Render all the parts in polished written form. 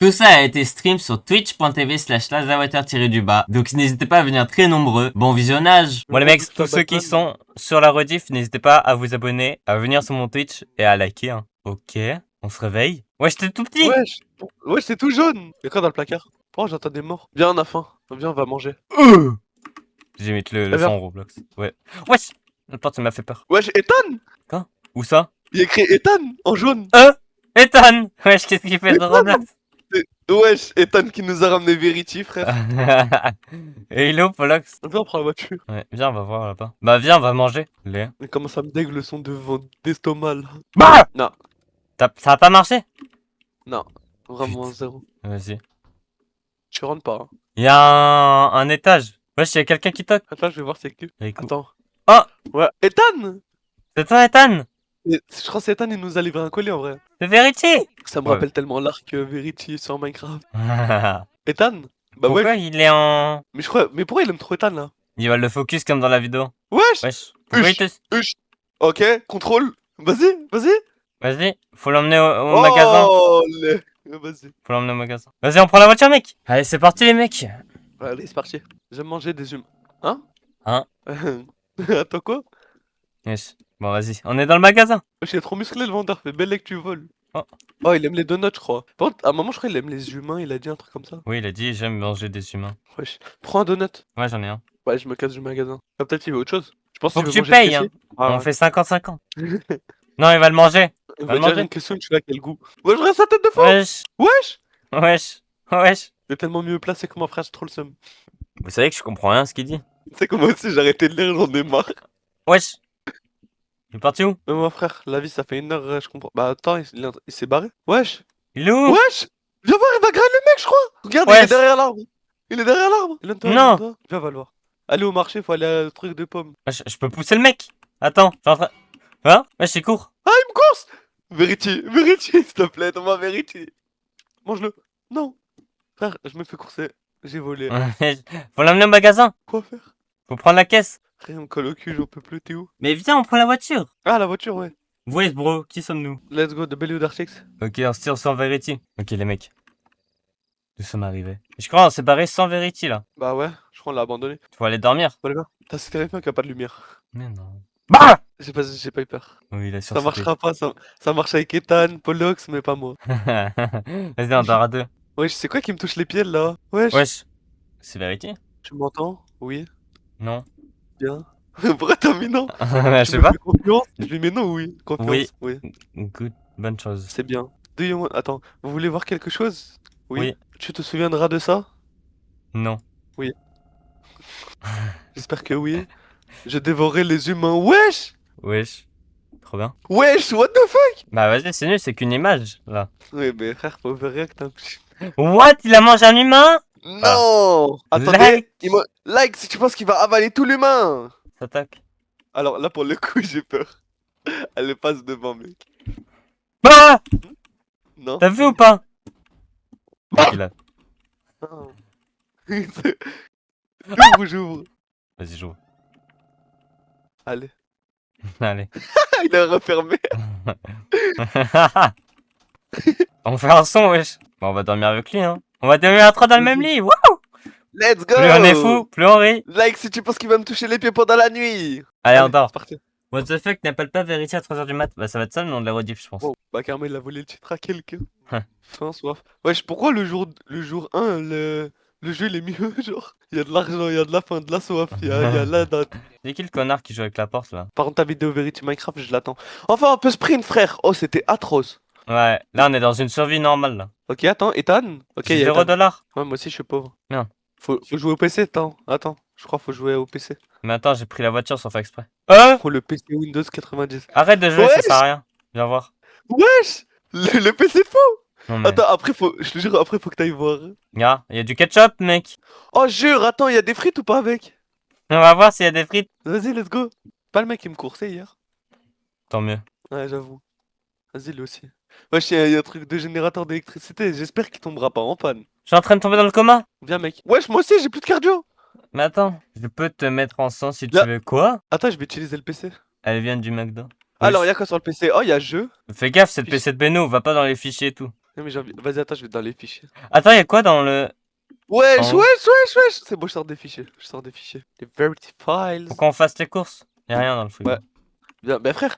Tout ça a été stream sur twitch.tv/lazawater-du-bas. Donc n'hésitez pas à venir très nombreux. Bon visionnage. Bon les mecs, tous ceux qui sont sur la rediff, n'hésitez pas à vous abonner, à venir sur mon Twitch et à liker. Hein. Ok, on se réveille. Ouais, j'étais tout petit. Wesh, c'est tout jaune. Y'a quoi dans le placard? Oh, j'entends des morts. Viens, on a faim. Viens, on va manger. J'ai mis le son Roblox. Ouais. Wesh, la porte, ça m'a fait peur. Wesh, Ethan. Quoi? Où ça? Il y a écrit Ethan en jaune. Ethan. Wesh, qu'est-ce qu'il fait de Roblox? Wesh, Ethan qui nous a ramené Verity, frère. Et hello, Polox. Viens, on prend la voiture. Ouais, viens, on va voir là-bas. Bah, viens, on va manger. Les. Mais comment ça me dégue le son d'estomac là? Bah! Non. Ça a pas marché? Non. Vraiment zéro. Vas-y. Tu rentres pas. Hein. Il y a un étage. Wesh, y'a quelqu'un qui toque. Attends, je vais voir c'est qui. Attends. Oh! Ouais. Ethan! C'est toi, Ethan? Je crois que c'est Ethan, il nous a livré un colis en vrai. C'est Verity! Ça me rappelle tellement l'arc Verity sur Minecraft. Pourquoi Ethan? Bah ouais. il est en... Mais pourquoi il aime trop Ethan là? Il va le focus comme dans la vidéo. Wesh! Wesh. Pourquoi il te... Ok, contrôle. Vas-y. Vas-y, faut l'emmener au magasin. Vas-y. Faut l'emmener au magasin. Vas-y, on prend la voiture, mec. Allez, c'est parti, les mecs. Allez, c'est parti. J'aime manger des humains. Hein? Hein? Attends quoi? Wesh. Bon, vas-y, on est dans le magasin. Wesh, il est trop musclé le vendeur, fait belle que tu voles. Oh. Oh, il aime les donuts, je crois. Par contre, à un moment, je crois qu'il aime les humains, il a dit un truc comme ça. Oui, il a dit j'aime manger des humains. Wesh, prends un donut. Ouais, j'en ai un. Ouais, je me casse du magasin. Ah, peut-être il veut autre chose. Je pense Faut qu'il que veut tu manger payes, hein. Ah, On fait 50-50. Non, il va le manger. Il Va va le dire manger. une question, tu l'as quel goût? Ouais, je reste sa tête de faux. Wesh. Wesh. Wesh. Wesh. Il est tellement mieux placé que mon frère, j'ai trop le seum. Vous savez que je comprends rien à ce qu'il dit. Tu sais que moi aussi, j'ai arrêté de lire, j'en ai marre. Wesh. Il est parti où? Mais mon frère, la vie, ça fait une heure, je comprends. Bah attends, il s'est barré. Wesh. Il est où? Wesh. Viens voir, il va grailler le mec, je crois. Regarde, il est derrière l'arbre. Il est derrière l'arbre. Non. Viens, va le voir. Allez au marché, faut aller au truc de pommes. Wesh, je peux pousser le mec. Attends, je suis en train... Hein? Wesh, c'est court. Ah, il me course. Verity, s'il te plaît, donne-moi Verity. Mange-le. Non. Frère, je me fais courser. J'ai volé. Faut l'emmener au magasin. Quoi faire? Faut prendre la caisse. Rien me colle au cul, j'en peux plus, t'es où? Mais viens, on prend la voiture. Ah, la voiture, ouais. Ouais, bro, qui sommes-nous? Let's go, de Bellew Darchix. Ok, on se tire sans Verity. Ok, les mecs. Nous sommes arrivés. Je crois qu'on s'est barré sans Verity, là. Bah ouais, je crois qu'on l'a abandonné. Faut aller dormir. Bon, les gars, c'est terrifiant qu'il n'y a pas de lumière. Mais non. Bah! J'ai pas eu peur. Oui, il a Ça marchera pas, ça marche avec Ethan, Pollux, mais pas moi. Vas-y, on dort à deux. Wesh, c'est quoi qui me touche les pieds, là? Wesh. Wesh. C'est Verity? Tu m'entends? Oui. Non. Bien. Pourquoi t'as mis non? Je sais pas. Confiance? Je lui mets non, oui. Confiance. Oui. Good. Bonne chose. C'est bien. Attends, vous voulez voir quelque chose? Oui. Tu te souviendras de ça? Non. Oui. J'espère que oui. Je dévorais les humains. Wesh! Wesh. Trop bien. Wesh, what the fuck? Bah vas-y, c'est nul, c'est qu'une image, là. Oui, mais frère, faut overreact un peu. What? Il a mangé un humain? Non! Attendez, like si tu penses qu'il va avaler tout l'humain! S'attaque. Alors là, pour le coup, j'ai peur. Elle passe devant, mec. Bah! Non? T'as vu ou pas? Il a... J'ouvre. Vas-y, joue. Allez. Allez. Il est refermé. On fait un son, wesh. Bon, on va dormir avec lui, hein. On va dormir à trois dans le même lit, wouh! Let's go! Plus on est fou, plus on rit. Like si tu penses qu'il va me toucher les pieds pendant la nuit. Allez, on dort. C'est parti. What the fuck, n'appelle pas Verity à 3h du mat. Bah, ça va être ça le nom de la rediff, je pense. Wow. Bah, Karma, il a volé le titre à quelqu'un. Fin, soif. Wesh, pourquoi le jour 1, le jeu il est mieux, genre? Il y a de l'argent, il y a de la faim, de la soif, il y a la date. C'est qui le connard qui joue avec la porte, là? Par contre, ta vidéo Verity Minecraft, je l'attends. Enfin, un peu sprint, frère. Oh, c'était atroce. Ouais, là, on est dans une survie normale, là. Ok, attends, Ethan. Ok, J'ai 0 $. Ouais, moi aussi, je suis pauvre. Merde. Faut jouer au PC, attends. Je crois faut jouer au PC. Mais attends, j'ai pris la voiture sans faire exprès. Oh, le PC Windows 90. Arrête de jouer, ça sert à rien. Viens voir. Wesh! Le PC de fou! Non, mais... Attends, après, je te jure, après, faut que t'ailles voir. Regarde, il y a du ketchup, mec. Oh, jure, attends, il y a des frites ou pas avec? On va voir s'il y a des frites. Vas-y, let's go. Pas le mec qui me coursait hier. Tant mieux. Ouais, j'avoue. Vas-y, lui aussi. Wesh, il y a un truc de générateur d'électricité. J'espère qu'il tombera pas en panne. Je suis en train de tomber dans le coma. Viens, mec. Wesh, moi aussi, j'ai plus de cardio. Mais attends, je peux te mettre en sang si tu veux. Quoi? Attends, je vais utiliser le PC. Elle vient du McDo. Alors, il y a quoi sur le PC? Oh, il y a jeu. Fais gaffe, c'est le PC de Beno, va pas dans les fichiers et tout. Non, mais vas-y, attends, je vais dans les fichiers. Attends, y'a quoi dans le... Wesh, Oh. wesh. C'est bon, je sors des fichiers. Les Verity Files. Faut qu'on fasse les courses. Y'a rien dans le frigo. Ouais. Viens, bah frère.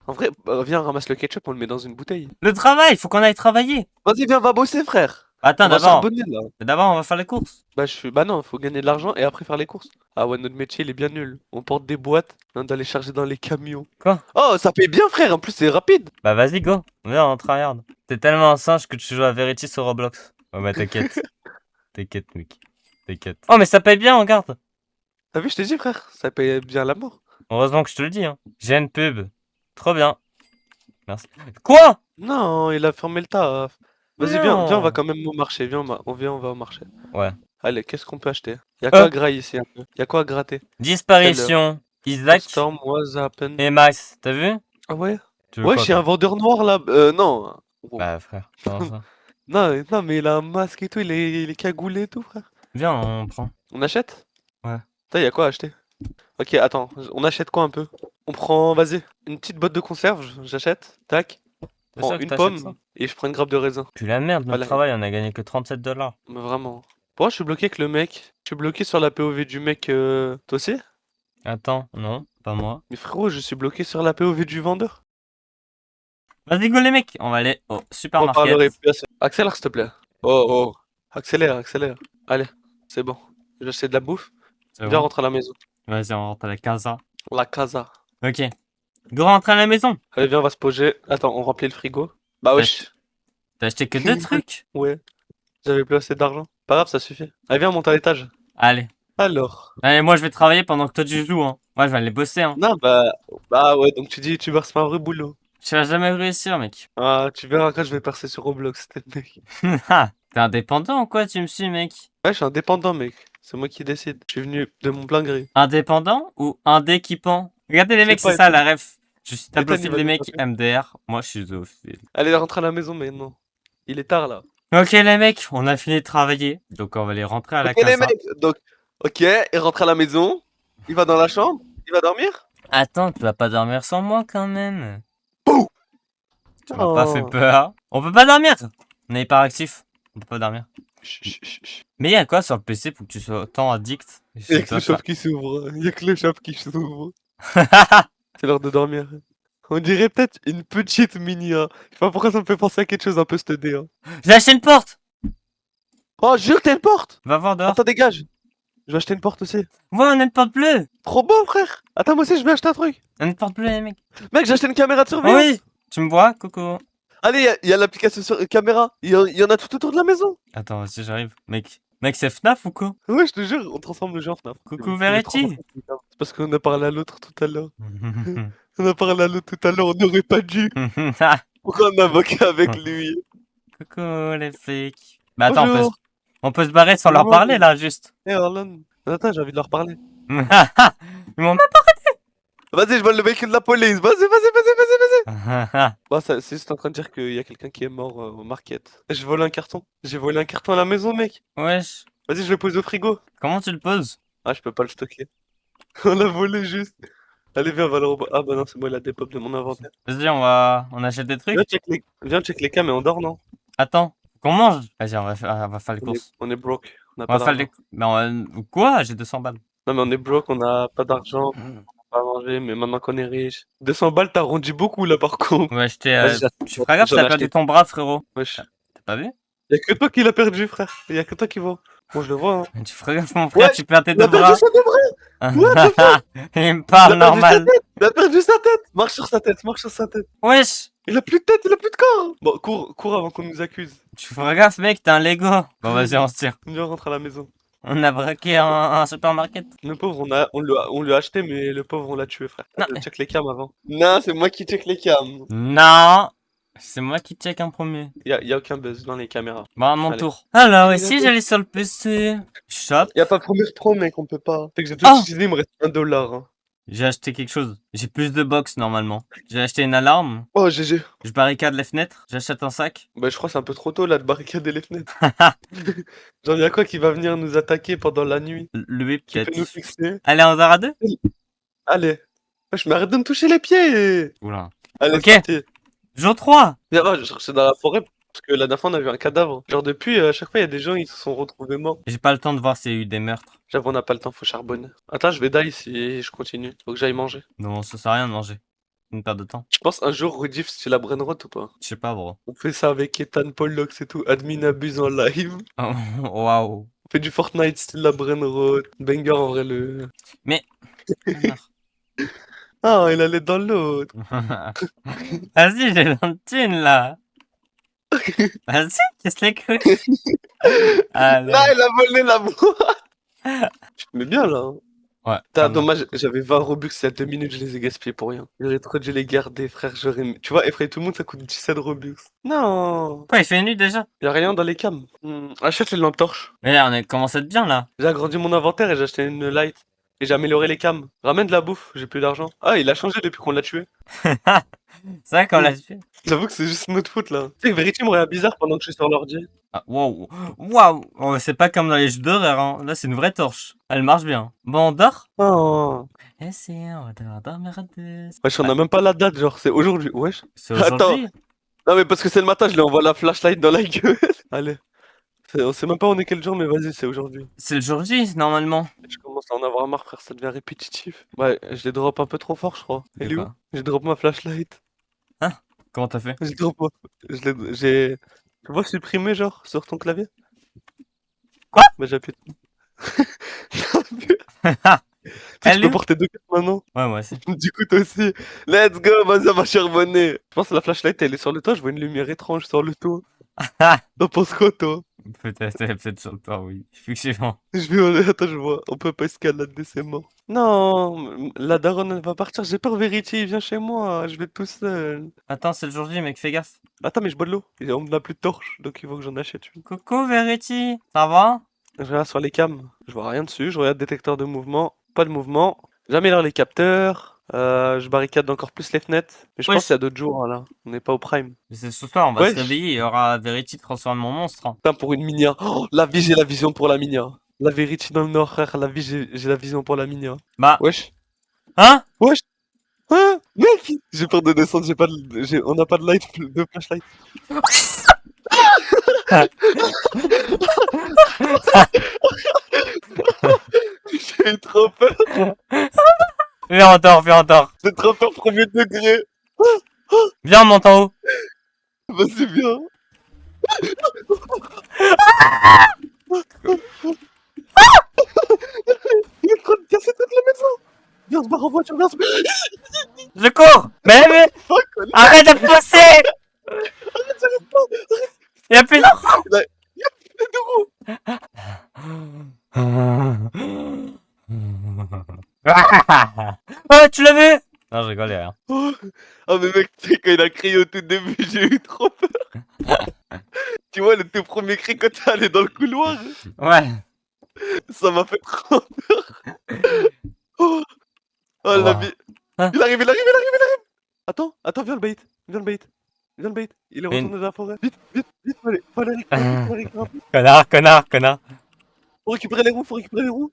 En vrai, viens, ramasse le ketchup, on le met dans une bouteille. Le travail, faut qu'on aille travailler. Vas-y, viens, va bosser, frère. Attends, On va d'abord. charbonner, là. D'abord, on va faire les courses. Bah non, faut gagner de l'argent et après faire les courses. Ah ouais, notre métier, il est bien nul. On porte des boîtes, on doit les charger dans les camions. Quoi? Oh, ça paye bien, frère. En plus, c'est rapide. Bah vas-y, go. Viens, on tryhard. T'es tellement un singe que tu joues à Verity sur Roblox. Ouais, bah t'inquiète. T'inquiète, mec. T'inquiète. Oh, mais ça paye bien, regarde. T'as vu, je t'ai dit, frère, ça paye bien la mort. Heureusement que je te le dis, hein. J'ai une pub. Trop bien. Merci. Quoi? Non, il a fermé le taf. Vas-y, Non. viens, on va quand même au marché. Viens, on va au marché. Ouais. Allez, qu'est-ce qu'on peut acheter? Y'a quoi à grailler ici un peu? Y'a quoi à gratter? Disparition. Isaac Storm, what's happened? et Max. T'as vu? Ah ouais? Tu veux Ouais, quoi, j'ai un toi? vendeur noir là. Non. Oh. Bah frère, comment ça? Non, mais il a un masque et tout, il est cagoulé et tout, frère. Viens, on prend. On achète? Ouais. Putain, y'a quoi à acheter? Ok, attends, on achète quoi un peu? On prend, vas-y, une petite boîte de conserve, j'achète. Tac. C'est Prends sûr que une t'achètes ça? pomme et je prends une grappe de raisin. Puis la merde, notre Voilà. travail, on a gagné que 37$. Mais vraiment. Pourquoi je suis bloqué avec le mec? Je suis bloqué sur la POV du mec, toi aussi? Attends, non, pas moi. Mais frérot, je suis bloqué sur la POV du vendeur. Vas-y, go les mecs, on va aller au On supermarket. parlerait plus assez. Accélère s'il te plaît. Oh. Accélère. Allez, c'est bon. J'ai acheté de la bouffe. C'est Viens bon. rentrer à la maison. Vas-y, on rentre à la casa. La casa. Ok. Go rentrer à la maison. Allez, viens, on va se poser. Attends, on remplit le frigo. Bah wesh. T'as acheté que 2 trucs? Ouais. J'avais plus assez d'argent. Pas grave, ça suffit. Allez, viens, on monte à l'étage. Allez. Alors. Allez, moi je vais travailler pendant que toi tu joues, hein. Moi je vais aller bosser, hein. Non, bah ouais, donc tu dis youtubeur, c'est pas un vrai boulot. Tu vas jamais réussir, mec. Ah, tu verras quand je vais percer sur Roblox, peut-être, mec. T'es indépendant ou quoi, tu me suis, mec? Ouais, je suis indépendant, mec. C'est moi qui décide. Je suis venu de mon plein gré. Indépendant ou indéquipant? Regardez les Je sais mecs, pas, c'est ça la ref. Je suis Ethan, il tableauphile va des nous mecs, taper. MDR. Moi je suis zoophile. Allez, rentre à la maison maintenant. Il est tard là. Ok les mecs, on a fini de travailler. Donc on va aller rentrer à la Ok, les casa. mecs, donc, ok, il rentre à la maison. Il va dans la chambre. Il va dormir. Attends, tu vas pas dormir sans moi quand même. Bouh. Tu m'as pas fait peur. On peut pas dormir. On est hyperactif. On peut pas dormir. Chut. Mais y'a quoi sur le PC pour que tu sois autant addict? Il y a que le shop qui s'ouvre. Il y a que le shop qui s'ouvre. C'est l'heure de dormir. On dirait peut-être une petite mini. Hein. Je sais pas pourquoi ça me fait penser à quelque chose un peu stédé. Hein. J'ai acheté une porte. Oh, jure, t'as une porte. Va voir dehors. Attends, dégage. Je vais acheter une porte aussi. Ouais, on a une porte bleue. Trop beau, frère. Attends, moi aussi, je vais acheter un truc. On a une porte bleue, les mecs. Mec, j'ai acheté une caméra de surveillance. Oui. Tu me vois, coucou. Allez, il y a l'application sur caméra. Il y en a tout autour de la maison. Attends, si j'arrive. Mec, c'est FNAF ou quoi? Ouais, je te jure, on transforme le jeu en FNAF. Coucou Verity. C'est parce qu'on a parlé à l'autre tout à l'heure. On a parlé à l'autre tout à l'heure, on n'aurait pas dû. Pourquoi on a invoqué avec lui? Coucou les flics. Bah attends, Bonjour. on peut se barrer sans leur Bonjour. parler là, juste. Eh Orlan. Attends, j'ai envie de leur parler. Ils m'ont Vas-y, je vole le véhicule de la police. Vas-y. Bah, c'est juste en train de dire qu'il y a quelqu'un qui est mort au market. J'ai volé un carton. J'ai volé un carton à la maison, mec. Wesh, Vas-y, je le pose au frigo. comment tu le poses? Ah, je peux pas le stocker. On l'a volé juste. Allez, viens, on va le reprendre. Ah, bah non, c'est moi, il a des pop de mon inventaire. Vas-y, on achète des trucs. Viens, check les cams, mais on dort, non? Attends, qu'on mange. Vas-y, on va faire les courses. On est broke. On a On pas va faire d'argent. les... Mais quoi? J'ai 200 balles. Non, mais on est broke, on a pas d'argent. On va pas manger, mais maintenant qu'on est riche. 200 balles, t'as arrondi beaucoup, là, par contre. Ouais, Vas-y, tu feras gaffe, j'en t'as ai perdu acheté. ton bras, frérot. Wesh. T'as pas vu? Y'a que toi qui l'as perdu, frère. Y'a que toi qui vois. Moi, je le vois, hein. Tu feras gaffe, mon frère, Ouais, tu perds tes Il a deux perdu bras. ses deux bras. Il me parle Il a perdu sa normal. tête. Il a perdu sa tête. Marche sur sa tête. Wesh, Il a plus de tête, il a plus de corps. Bon, cours avant qu'on nous accuse. tu feras gaffe, mec, t'es un Lego. Bon, vas-y, on se tire. Viens, on rentre à la maison. On a braqué un supermarket. Le pauvre, on lui a acheté, mais le pauvre, on l'a tué, frère. Non. Check les cams avant. Non, c'est moi qui check les cams. Non, c'est moi qui check en premier. Y a aucun buzz dans les caméras. Bon, à mon Allez. tour. Alors, ici, j'allais sur le PC. Shop. Y a pas de première pro, mec, on peut pas. Fait que j'ai tout Oh. utilisé, il me reste $1. Hein. J'ai acheté quelque chose. J'ai plus de box normalement. J'ai acheté une alarme. Oh, GG. Je barricade les fenêtres. J'achète un sac. Bah, je crois que c'est un peu trop tôt, là, de barricader les fenêtres. Genre, y a quoi qui va venir nous attaquer pendant la nuit? Le whip, Qui peut nous peut-être. fixer? Allez, on à deux. Allez. Je m'arrête de me toucher les pieds. Oula. Allez, Ok. c'est parti. Jour 3. Viens, va, je suis dans la forêt. Parce que la dernière fois, on a vu un cadavre. Genre, depuis, à chaque fois, il y a des gens, ils se sont retrouvés morts. J'ai pas le temps de voir s'il y a eu des meurtres. J'avoue, on n'a pas le temps, faut charbonner. Attends, je vais die si je continue. Faut que j'aille manger. Non, ça sert à rien de manger. Une perte de temps. Je pense un jour, rediff, c'est la brainrot ou pas? Je sais pas, bro. On fait ça avec Ethan, Paul Lox et tout. Admin abuse en live. Waouh. On fait du Fortnite style la brainrot. Banger en vrai le. Mais. Connard. Ah, il allait dans l'autre. Vas-y, j'ai une thune là. Vas-y, qu'est-ce les couilles. Allez. Là, il a volé la boîte. Tu te mets bien là. Hein. Ouais. Putain, pas mal. dommage, j'avais 20 Robux il y a 2 minutes, je les ai gaspillés pour rien. J'aurais trop dû les garder, frère. Tu vois, effrayer tout le monde, ça coûte 17 Robux. Non. Quoi, il fait nuit déjà? Y'a rien dans les cams. Achète les lampes torches. Mais là, on commence à être bien là. J'ai agrandi mon inventaire et j'ai acheté une light. Et j'ai amélioré les cams. Ramène de la bouffe, j'ai plus d'argent. Ah, il a changé depuis qu'on l'a tué. C'est vrai qu'on l'a fait. J'avoue que c'est juste notre faute là. Tu sais que Verity me regarde bizarre pendant que je suis sur l'ordi. Ah, waouh. Waouh. Oh, c'est pas comme dans les jeux d'horreur, hein. Là, c'est une vraie torche. Elle marche bien. Bon, on dort? Oh. Eh, c'est, on va devoir dormir à deux. Wesh, on a même pas la date, genre, c'est aujourd'hui. Wesh. C'est Attends. aujourd'hui. Non, mais parce que c'est le matin, je lui envoie la flashlight dans la gueule. Allez. On sait même pas on est quel jour, mais vas-y, c'est aujourd'hui. C'est le jour J, normalement. Je commence à en avoir marre, frère, ça devient répétitif. Ouais, je les drop un peu trop fort, je crois. De Elle est où? quoi? J'ai drop ma flashlight. Comment t'as fait? J'ai drop ma... J'ai... Tu vois supprimer, genre, sur ton clavier? Quoi? Bah, j'ai appuyé. Tu sais, Elle je est peux où? porter deux cartes maintenant. Ouais, moi aussi. Du coup, toi aussi. Let's go, vas-y, on va charbonner. Je pense que la flashlight, elle est sur le toit, je vois une lumière étrange sur le toit. T'en penses quoi, toi? Peut-être, elle est peut-être sur le toit, oui. Effectivement. Attends, je vois. On peut pas escalader, c'est mort. Non, la daronne, elle va partir. J'ai peur, Verity, viens chez moi. Je vais tout seul. Attends, c'est le jour J, mec, fais gaffe. Attends, mais je bois de l'eau. Et on n'a plus de torche, donc il faut que j'en achète une. Coucou, Verity. Ça va? Je regarde sur les cams. Je vois rien dessus. Je regarde détecteur de mouvement. Pas de mouvement. J'améliore les capteurs. Je barricade encore plus les fenêtres. Mais je Wesh. pense qu'il y a d'autres jours, là. On n'est pas au prime. Mais c'est ce soir, on va Wesh. se réveiller, il y aura Verity transforme en monstre. Hein. Putain, pour une minia. Oh, la vie, j'ai la vision pour la minia. La Verity dans le nord, frère. La vie, j'ai la vision pour la minia. Bah. Wesh. Hein? Wesh. Hein, mec! J'ai peur de descendre, on n'a pas de light, de flashlight. J'ai eu trop peur. Viens, on dort, viens, on dort. J'ai trop peur, premier degré. Viens, on monte en haut. Vas-y, viens. Il est en train de casser toute la maison. Viens, on se barre en voiture, viens, on se barre. Je cours. Mais, Fuck, on est- arrête de pousser. j'arrête pas. Y'a plus de Les deux roues. Oh, tu l'as vu? Non, je rigole, y'a rien. Oh. Ah, mais mec, tu sais, quand il a crié au tout début, j'ai eu trop peur. Tu vois, le tout premier cri quand t'es allé dans le couloir, Ouais. ça m'a fait trop peur. Oh, oh la vie. Hein? Il arrive, il arrive, il arrive, il arrive. Attends, viens le bait. Viens le bait. Viens le bait. Il est Une- retourné dans la forêt. Vite, vite, vite, faut aller récupérer. Connard. Faut récupérer les roues, faut récupérer les roues.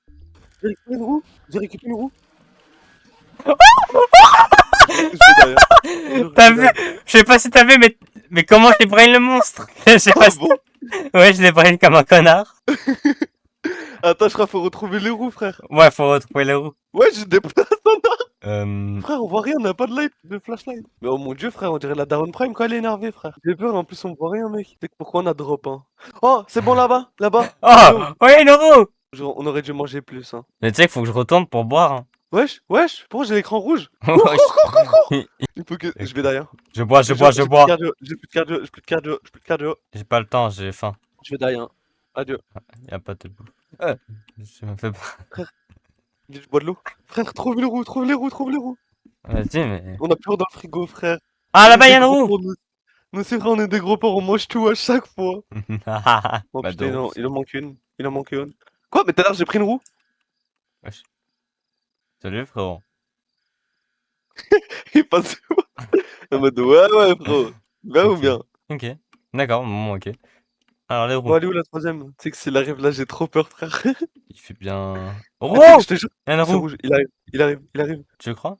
J'ai récupéré une roue. J'ai récupéré une roue. Je vais derrière. T'as vu? Je sais pas si t'as vu, mais comment je l'ai brain le monstre? Je sais pas Ah si bon? Ouais, je l'ai brain comme un connard. Attends, je crois faut retrouver les roues, frère. Ouais, faut retrouver les roues. Ouais, je déplace. Euh... Frère, on voit rien, on a pas de light, de flashlight. Mais oh mon dieu, frère, on dirait la Daron Prime quand elle est énervée, frère. J'ai peur, en plus on voit rien, mec. C'est pourquoi on a drop, hein. Oh, c'est bon là-bas, là-bas. Oh! Oui, le roue! On aurait dû manger plus, hein. Mais tu sais qu'il faut que je retourne pour boire. Hein. Wesh, pourquoi j'ai l'écran rouge? Wesh. Il faut que. Je vais derrière. Je bois. J'ai plus de cardio. J'ai pas le temps, j'ai faim. Je vais derrière. Adieu. Y'a pas de bouffe. Ouais. Je me fais pas. Vite, je bois de l'eau. Frère, trouve les roues. Vas-y, mais. On a plus dans le frigo, frère. Ah, là-bas, On est y'a une des gros roue! porcs, nous, c'est vrai, on est des gros porcs, on mange tout à chaque fois. Oh Bah, putain, donc. il en manque une. Quoi? Mais tout à l'heure, j'ai pris une roue. Wesh. Salut, frérot. Il passe où? En mode, ouais, frérot. Bien ou bien? Ok. D'accord, bon, ok. Alors, les roues. Bon, allez où la troisième? Tu sais que s'il arrive là, j'ai trop peur, frère. Il fait bien. Ah, Roue! tu sais que je te jure, Y'a une c'est roue. rouge. Il arrive. Tu crois?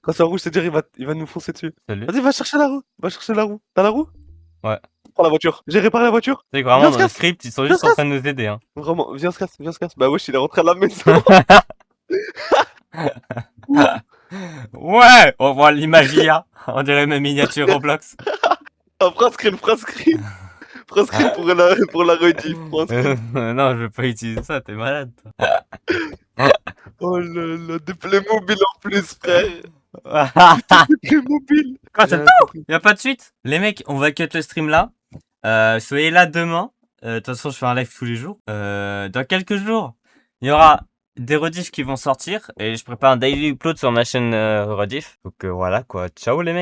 Quand c'est en rouge, c'est-à-dire il va nous foncer dessus. Salut. Vas-y, va chercher la roue. T'as la roue? Ouais. reprends la voiture. J'ai réparé la voiture. C'est que vraiment, Viens, dans se le casse. script, ils sont Viens, juste se en casse. train de nous aider. Hein. Vraiment, viens, se casse, viens, se casse. Bah wesh, il est rentré à la maison. Ouais, on voit l'image IA. On dirait même miniature Roblox. Ah, prends screen. Prends screen pour la rediff. Prends screen. Non, je veux pas utiliser ça, t'es malade. Oh là là, des Playmobil en plus, frère. Quoi, Des Playmobil. c'est J'ai rien tout? compris. Y a pas de suite? Les mecs, on va cut le stream là. Soyez là demain. De toute façon, je fais un live tous les jours. Dans quelques jours, il y aura des rediffs qui vont sortir. Et je prépare un daily upload sur ma chaîne rediff. Donc voilà quoi. Ciao les mecs.